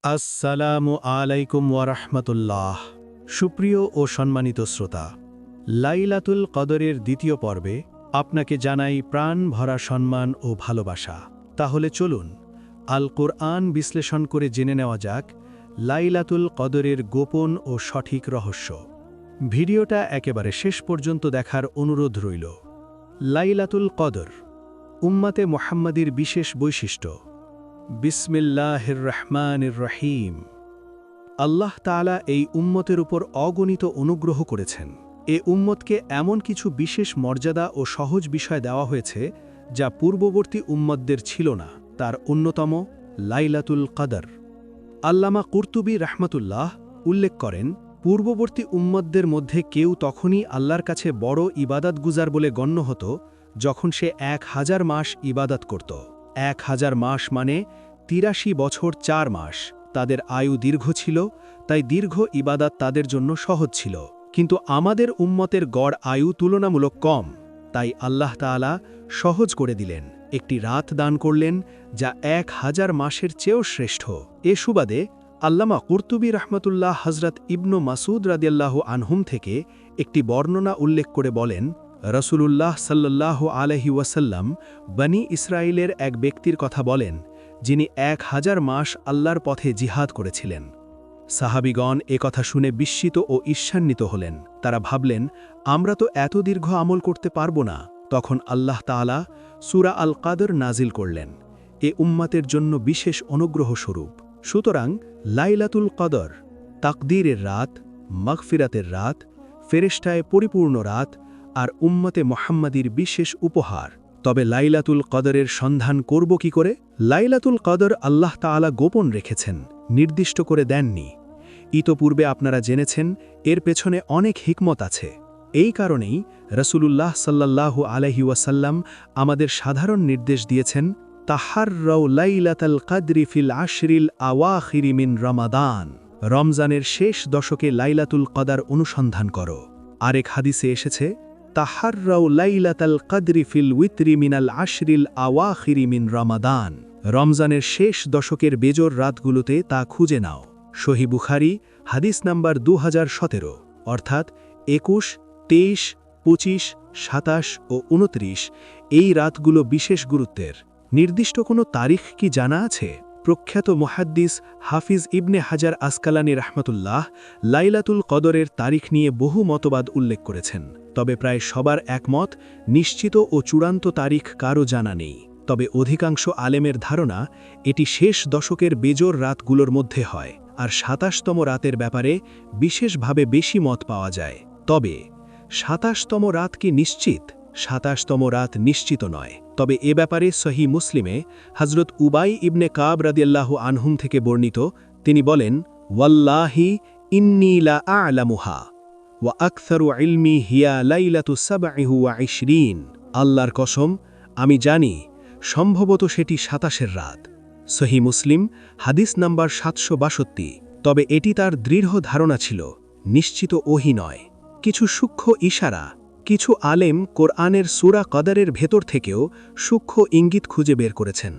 আসসালামু আলাইকুম ওয়ারাহমাতুল্লাহ। সুপ্রিয় ও সম্মানিত শ্রোতা, লাইলাতুল কদরের দ্বিতীয় পর্বে আপনাকে জানাই প্রাণ ভরা সম্মান ও ভালোবাসা। তাহলে চলুন আল কোরআন বিশ্লেষণ করে জেনে নেওয়া যাক লাইলাতুল কদরের গোপন ও সঠিক রহস্য। ভিডিওটা একেবারে শেষ পর্যন্ত দেখার অনুরোধ রইল। লাইলাতুল কদর উম্মাতে মুহাম্মাদির বিশেষ বৈশিষ্ট্য। বিসমিল্লাহির রহমানির রহিম। আল্লাহ তাআলা এই উম্মতের উপর অগণিত অনুগ্রহ করেছেন। এ উম্মতকে এমন কিছু বিশেষ মর্যাদা ও সহজ বিষয় দেওয়া হয়েছে যা পূর্ববর্তী উম্মতদের ছিল না। তার অন্যতম লাইলাতুল কদর। আল্লামা কুরতুবী রাহমাতুল্লাহ উল্লেখ করেন, পূর্ববর্তী উম্মতদের মধ্যে কেউ তখনই আল্লাহর কাছে বড় ইবাদতগুজার বলে গণ্য হতো যখন সে 1000 মাস ইবাদত করত। 1000 মাস মানে 83 বছর 4 মাস। তাদের আয়ু দীর্ঘ ছিল, তাই দীর্ঘ ইবাদত তাদের জন্য সহজ ছিল। কিন্তু আমাদের উম্মতের গড় আয়ু তুলনামূলক কম, তাই আল্লাহ তাআলা সহজ করে দিলেন। একটি রাত দান করলেন যা 1000 মাসের চেয়েও শ্রেষ্ঠ। এ সুবাদে আল্লামা কুরতুবী রাহমাতুল্লাহ হযরত ইবনু মাসউদ রাদিয়াল্লাহু আনহুম থেকে একটি বর্ণনা উল্লেখ করে বলেন, রাসূলুল্লাহ সাল্লাল্লাহু আলাইহি ওয়াসাল্লাম বনী ইসরাইলের এক ব্যক্তির কথা বলেন, যিনি 1000 মাস আল্লাহর পথে জিহাদ করেছিলেন। সাহাবীগণ এ কথা শুনে বিস্মিত ও ঈর্ষান্বিত হলেন। তারা ভাবলেন, আমরা তো এত দীর্ঘ আমল করতে পারব না। তখন আল্লাহ তাআলা সূরা আল কদর নাজিল করলেন, এ উম্মতের জন্য বিশেষ অনুগ্রহ স্বরূপ। সুতরাং লাইলাতুল কদর তাকদীরের রাত, মাগফিরাতের রাত, ফেরেশতায় পরিপূর্ণ রাত আর উম্মতে মুহাম্মাদির বিশেষ উপহার। তবে লাইলাতুল কদরের সন্ধান করব কি করে? লাইলাতুল কদর আল্লাহ তাআলা গোপন রেখেছেন, নির্দিষ্ট করে দেননি। ইতপূর্বে আপনারা জেনেছেন এর পেছনে অনেক হিকমত আছে। এই কারণেই রাসূলুল্লাহ সাল্লাল্লাহু আলাইহি ওয়াসাল্লাম আমাদের সাধারণ নির্দেশ দিয়েছেন, তাহাররাউ লাইলাতাল কদরি ফিল আশরিল আওয়াখিরি মিন রমাদান। রমজানের শেষ দশকে লাইলাতুল কদর অনুসন্ধান করো। আরেক হাদিসে এসেছে, তাহাররাউ লাইলাতাল কদরি ফিল উইতরি মিনাল আশরিল আওয়াখিরি মিন রমাদান। রমজানের শেষ দশকের বেজোর রাতগুলোতে তা খুঁজে নাও। সহিহ বুখারী হাদিস নাম্বার 2017, অর্থাৎ 21, 23, 25, 27 ও 29 এই রাতগুলো বিশেষ গুরুত্বের। নির্দিষ্ট কোনো তারিখ কি জানা আছে? প্রখ্যাত মুহাদ্দিস হাফিজ ইবনে হাজার আসকালানী রাহমাতুল্লাহ লাইলাতুল কদরের তারিখ নিয়ে বহু মতবাদ উল্লেখ করেছেন। তবে প্রায় সবার একমত, নিশ্চিত ও চূড়ান্ত তারিখ কারও জানা নেই। তবে অধিকাংশ আলেমের ধারণা এটি শেষ দশকের বেজোর রাতগুলোর মধ্যে হয়। আর 27তম রাতের ব্যাপারে বিশেষভাবে বেশি মত পাওয়া যায়। তবে 27তম রাত কি নিশ্চিত? 27তম রাত নিশ্চিত নয়। তবে এ ব্যাপারে সহিহ মুসলিমে হযরত উবাই ইবনে কাব রাদিয়াল্লাহু আনহুম থেকে বর্ণিত, তিনি বলেন, ওয়াল্লাহি ইন্নী লা আ'লামুহা ওয়া আকসারু ইলমি হিয়া লাইলাতু 27। আল্লাহর কসম, আমি জানি সম্ভবত সেটি 27-এর রাত। সহিহ মুসলিম হাদিস নাম্বার 762। তবে এটি তার দৃঢ় ধারণা ছিল, নিশ্চিত ওহী নয়। কিছু সূক্ষ্ম ইশারা। কিছু আলেম কোরআনের সূরা কদরের ভেতর থেকেও সূক্ষ্ম ইঙ্গিত খুঁজে বের করেছেন।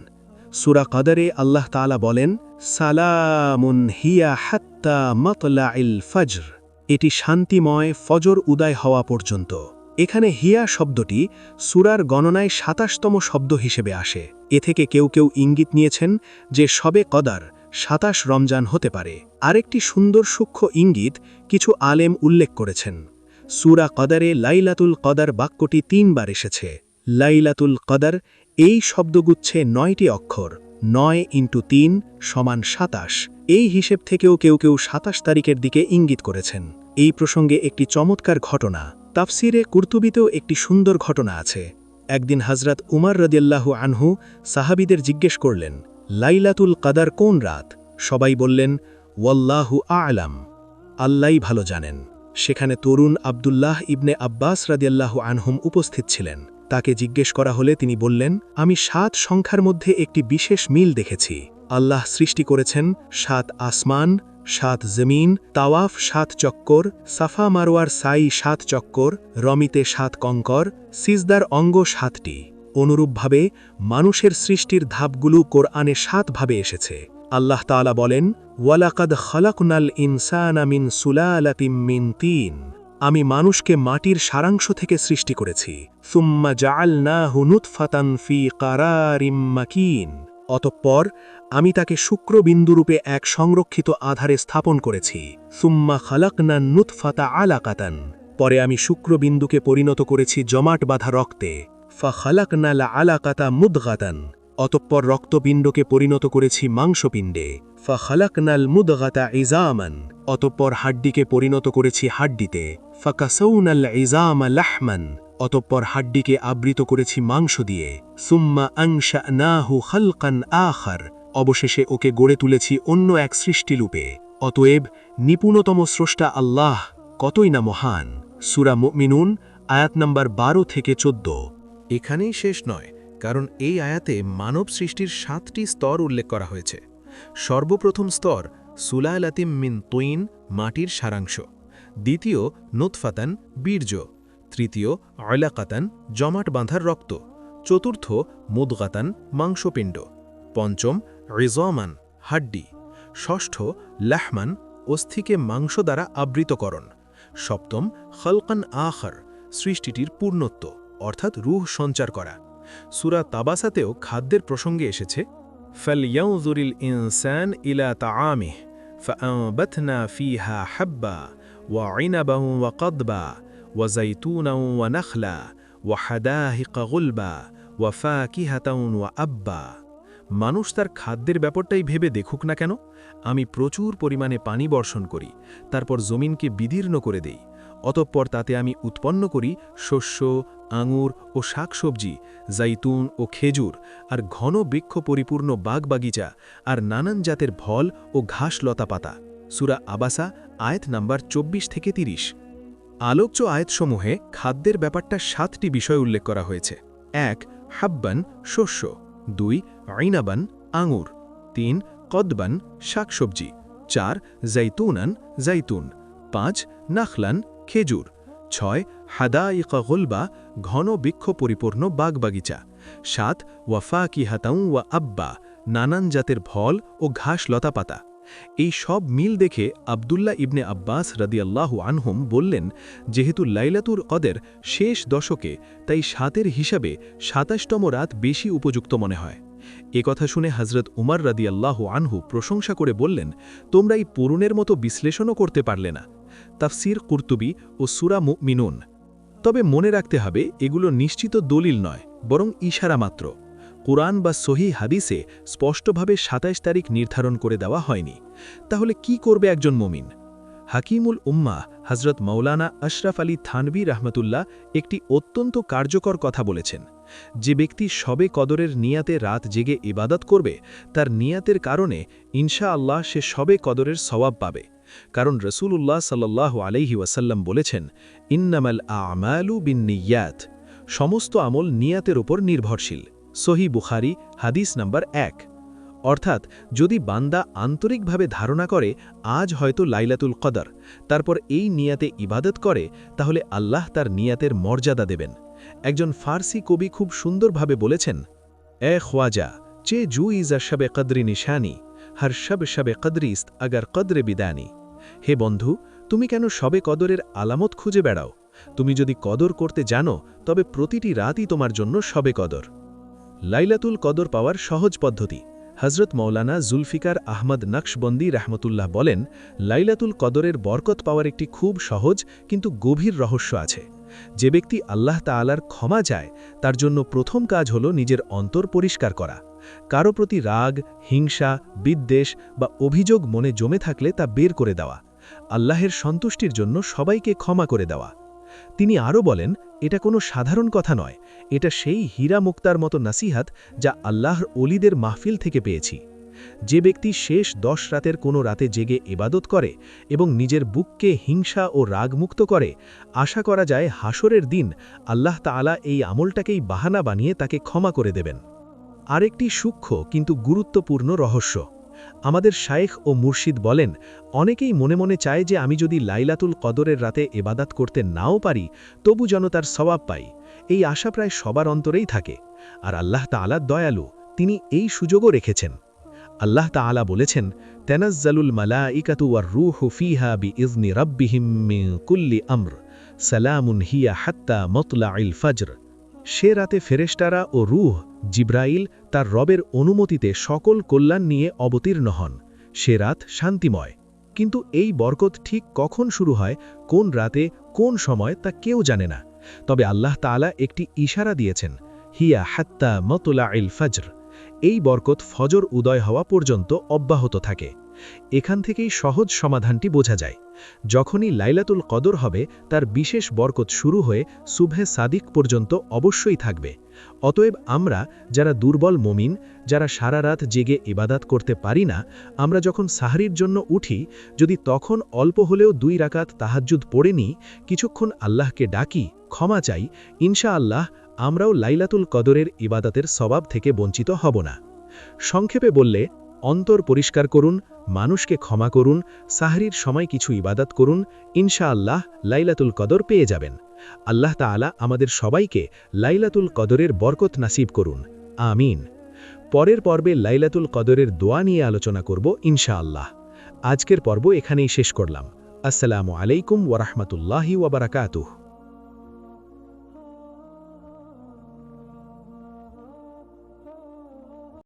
সূরা কদরে আল্লাহ তাআলা বলেন, সালামুন হিয়া হাত্তা মাতলাইল ফজর। এটি শান্তিময় ফজর উদয় হওয়া পর্যন্ত। এখানে হিয়া শব্দটি সূরার গণনায় 27তম শব্দ হিসেবে আসে। এ থেকে কেউ কেউ ইঙ্গিত নিয়েছেন যে শবে কদর 27 রমজান হতে পারে। আরেকটি সুন্দর সূক্ষ্ম ইঙ্গিত কিছু আলেম উল্লেখ করেছেন। সূরা কদরে লাইলাতুল কদর বাক্যটি 3 বার এসেছে। লাইলাতুল কদর এই শব্দগুচ্ছে 9টি অক্ষর। 9 × 3 = 27। এই হিসেব থেকেও কেউ কেউ 27 তারিখের দিকে ইঙ্গিত করেছেন। এই প্রসঙ্গে একটি চমৎকার ঘটনা। তাফসিরে কুরতুবীতেও একটি সুন্দর ঘটনা আছে। একদিন হযরত উমর রাদিয়াল্লাহু আনহু সাহাবীদের জিজ্ঞেস করলেন, লাইলাতুল কদর কোন রাত? সবাই বললেন, ওয়াল্লাহু আ'লাম, আল্লাহই ভালো জানেন। সেখানে তরুণ আব্দুল্লাহ ইবনে আব্বাস রাদিয়াল্লাহু আনহুম উপস্থিত ছিলেন। তাকে জিজ্ঞেস করা হলে তিনি বললেন, আমি 7 সংখ্যার মধ্যে একটি বিশেষ মিল দেখেছি। আল্লাহ সৃষ্টি করেছেন 7 আসমান, 7 জমিন, তাওয়াফ 7 চক্কর, সাফা মারওয়ার সাই 7 চক্কর, রমিতে 7 কঙ্কর, সিজদার অঙ্গ 7টি। অনুরূপভাবে মানুষের সৃষ্টির ধাপগুলো কোরআনে 7 ভাবে এসেছে। আল্লাহ তাআলা বলেন, ওয়ালাকাদ খালাকনাল ইনসানা মিন সুলালাতিম মিন তিন। আমি মানুষকে মাটির সারাংশ থেকে সৃষ্টি করেছি। সুম্মা জাআলনাহু নুতফাতান ফি কারারিম মাকিন। অতঃপর আমি তাকে শুক্রবিন্দুরূপে এক সংরক্ষিত আধারে স্থাপন করেছি। সুম্মা খালাকনান নুতফাতা আলাকাতান। পরে আমি শুক্রবিন্দুকে পরিণত করেছি জমাট বাঁধা রক্তে। ফা খালাকনাল আলাকাতা মুদগাতান। অতঃপর রক্তপিণ্ডকে পরিণত করেছি মাংসপিণ্ডে। ফা খালাকনাল মুদগাতা ইজামান। অতঃপর হাড্ডিকে পরিণত করেছি হাড্ডিতে। ফা কাসাউনাল ইজামা লাহমান। অতঃপর হাড্ডিকে আবৃত করেছি মাংস দিয়ে। সুম্মা আনশানাহু খালকান আখার। অবশেষে ওকে গড়ে তুলেছি অন্য এক সৃষ্টিরূপে। অতএব নিপুণতম স্রষ্টা আল্লাহ কতই না মহান। সূরা মুমিনুন আয়াত নম্বর 12 থেকে 14। এখানেই শেষ নয়, কারণ এই আয়াতে মানব সৃষ্টির 7টি স্তর উল্লেখ করা হয়েছে। সর্বপ্রথম স্তর সুলালাতিম মিন তুইন, মাটির সারাংশ। দ্বিতীয় নুতফাতান, বীর্য। তৃতীয় আলাকাতান, জমাট বাঁধার রক্ত। চতুর্থ মুদগাতান, মাংসপিণ্ড। পঞ্চম রিজমান, হাড্ডি। ষষ্ঠ লাহমান, অস্থিকে মাংস দ্বারা আবৃতকরণ। সপ্তম খলকান আখর, সৃষ্টিটির পূর্ণত্ব অর্থাৎ রূহ সঞ্চার করা। সূরা তাবাসাতেও খাদ্যের প্রসঙ্গে এসেছে, ফালইয়ানজুরিল ইনসান ইলা তাআমিহি ফাআনবাতনা ফিহা হাব্বা ওয়া ইনাবান ওয়া কদবা ওয়া যাইতুনান ওয়া নাখলা ওয়া হাদাইকা গুলবা ওয়া ফাকিহাতান ওয়া আব্বা। মানুষ তার খাদ্যের ব্যাপারটাই ভেবে দেখুক না কেন। আমি প্রচুর পরিমাণে পানি বর্ষণ করি, তারপর জমিনকে বিদীর্ণ করে দেই। অতঃপর তাতে আমি উৎপন্ন করি শস্য, আঙুর ও শাকসবজি, জাইতুন ও খেজুর, আর ঘন বৃক্ষ পরিপূর্ণ বাগবাগিচা, আর নানান জাতের ফল ও ঘাস লতাপাতা। সূরা আবাসা আয়াত নাম্বার 24 থেকে 30। আলোচ্য আয়াতসমূহে খাদ্যের ব্যাপারটা 7টি বিষয় উল্লেখ করা হয়েছে। 1 হাব্বান, শস্য। 2 আইনাবান, আঙুর। 3 কদবান, শাকসবজি। 4 জাইতুনান, জাইতুন। 5 নাখলান, খেজুর। 6 হাদাইকা গুলবা, ঘন বৃক্ষ পরিপূর্ণ বাগবাগিচা। 7 ওয়াফাকিহাতাউ ওয়া আব্বা, নানান জাতের ফল ও ঘাস লতাপাতা। এই সব মিল দেখে আব্দুল্লাহ ইবনে আব্বাস রাদিয়াল্লাহু আনহুম বললেন, যেহেতু লাইলাতুল কদর শেষ দশকে, তাই 7-এর হিসাবে 27তম রাত বেশি উপযুক্ত মনে হয়। কথা শুনে হযরত উমর রাদিয়াল্লাহু আনহু প্রশংসা করে বললেন, তোমরা এই পূরণের মতো বিশ্লেষণও করতে পারলে না। তাফসির কুরতুবী ও সূরা মুমিনুন। তবে মনে রাখতে হবে, এগুলো নিশ্চিত দলিল নয়, বরং ইশারা মাত্র। কুরআন বা সহিহ হাদিসে স্পষ্টভাবে 27 তারিখ নির্ধারণ করে দেওয়া হয়নি। তাহলে কি করবে একজন মুমিন? হাকিমুল উম্মাহ হযরত মাওলানা আশরাফ আলী থানভী রাহমাতুল্লাহ একটি অত্যন্ত কার্যকর কথা বলেছেন। যে ব্যক্তি শবে কদরের নিয়াতে রাত জেগে ইবাদত করবে, তার নিয়াতের কারণে ইনশাআল্লাহ সে শবে কদরের সওয়াব পাবে। কারণ রাসূলুল্লাহ সাল্লাল্লাহু আলাইহি ওয়াসাল্লাম বলেছেন, ইন্নামাল আমালু বিন্নিয়াত, সমস্ত আমল নিয়াতের উপর নির্ভরশীল। সহিহ বুখারী হাদিস নাম্বার 1। অর্থাৎ যদি বান্দা আন্তরিকভাবে ধারণা করে আজ হয়তো লাইলাতুল কদর, তারপর এই নিয়াতে ইবাদত করে, তাহলে আল্লাহ তার নিয়াতের মর্যাদা দেবেন। একজন ফার্সি কবি খুব সুন্দরভাবে বলেছেন, এ খ্বাজা চে জু ইজা শবে কদরি নিশানি, হর শব শবে কদরিস্ত আগার কদরে বিদানি। হে বন্ধু, তুমি কেন শবে কদরের আলামত খুঁজে বেড়াও? তুমি যদি কদর করতে জানো, তবে প্রতিটি রাতই তোমার জন্য শবে কদর। লাইলাতুল কদর পাওয়ার সহজ পদ্ধতি। হযরত মাওলানা জুলফিকার আহমদ নকশবন্দি রাহমাতুল্লাহ বলেন, লাইলাতুল কদরের বরকত পাওয়ার একটি খুব সহজ কিন্তু গভীর রহস্য আছে। যে ব্যক্তি আল্লাহ তাআলার ক্ষমা চায়, তার জন্য প্রথম কাজ হলো নিজের অন্তর পরিষ্কার করা। কারো প্রতি রাগ, হিংসা, বিদ্বেষ বা অভিযোগ মনে জমে থাকলে তা বের করে দেওয়া। আল্লাহের সন্তুষ্টির জন্য সবাইকে ক্ষমা করে দেওয়া। তিনি আরও বলেন, এটা কোনো সাধারণ কথা নয়, এটা সেই হীরা মুক্তার মতো নাসিহাত যা আল্লাহর ওলিদের মাহফিল থেকে পেয়েছি। যে ব্যক্তি শেষ 10 রাতের কোনো রাতে জেগে ইবাদত করে এবং নিজের বুককে হিংসা ও রাগমুক্ত করে, আশা করা যায় হাসরের দিন আল্লাহ তাআলা এই আমলটাকেই বাহানা বানিয়ে তাকে ক্ষমা করে দেবেন। আরেকটি সূক্ষ্ম কিন্তু গুরুত্বপূর্ণ রহস্য। আমাদের শায়েখ ও মুর্শিদ বলেন, অনেকেই মনে মনে চায় যে আমি যদি লাইলাতুল কদরের রাতে ইবাদত করতে নাও পারি, তবু যেন তার সওয়াব পাই। এই আশা প্রায় সবার অন্তরেই থাকে। আর আল্লাহ তাআলা দয়ালু, তিনি এই সুযোগও রেখেছেন। আল্লাহ তাআলা বলেছেন, তানাজ্জালুল মালাইকাতু ওয়ার রূহু ফিহা বিইজনি রাব্বিহিম মিন কুল্লি আমর, সালামুন হিয়া হাত্তা মাতলাইল ফজর। সে রাতে ফেরেশতারা ও রূহ জিব্রাইল তার রবের অনুমতিতে সকল কল্যাণ নিয়ে অবতীর্ণ হন। সে রাত শান্তিময়। কিন্তু এই বরকত ঠিক কখন শুরু হয়, কোন রাতে, কোন সময় তা কেউ জানে না। তবে আল্লাহ তাআলা একটি ইশারা দিয়েছেন, হিয়া হাত্তা মাতলাইল ফজর। এই বরকত ফজর উদয় হওয়া পর্যন্ত অব্যাহত থাকে। এখান থেকেই সহজ সমাধানটি বোঝা যায়। যখনই লাইলাতুল কদর হবে, তার বিশেষ বরকত শুরু হয়ে সুবহে সাদিক পর্যন্ত অবশ্যই থাকবে। অতএব আমরা যারা দুর্বল মুমিন, যারা সারা রাত জেগে ইবাদত করতে পারি না, আমরা যখন সাহরির জন্য উঠি, যদি তখন অল্প হলেও 2 রাকাত তাহাজ্জুদ পড়ে নিই, কিছুক্ষণ আল্লাহকে ডাকি, ক্ষমা চাই, ইনশাআল্লাহ আমরাও লাইলাতুল কদরের ইবাদতের সওয়াব থেকে বঞ্চিত হব না। সংক্ষেপে বললে, অন্তর পরিষ্কার করুন, মানুষকে ক্ষমা করুন, সাহরির সময় কিছু ইবাদত করুন, ইনশাআল্লাহ লাইলাতুল কদর পেয়ে যাবেন। আল্লাহ তাআলা আমাদের সবাইকে লাইলাতুল কদরের বরকত নাসিব করুন, আমিন। পরের পর্বে লাইলাতুল কদরের দোয়া নিয়ে আলোচনা করব ইনশাআল্লাহ। আজকের পর্ব এখানেই শেষ করলাম। আসসালামু আলাইকুম ওয়া রাহমাতুল্লাহি ওয়া বারাকাতুহু।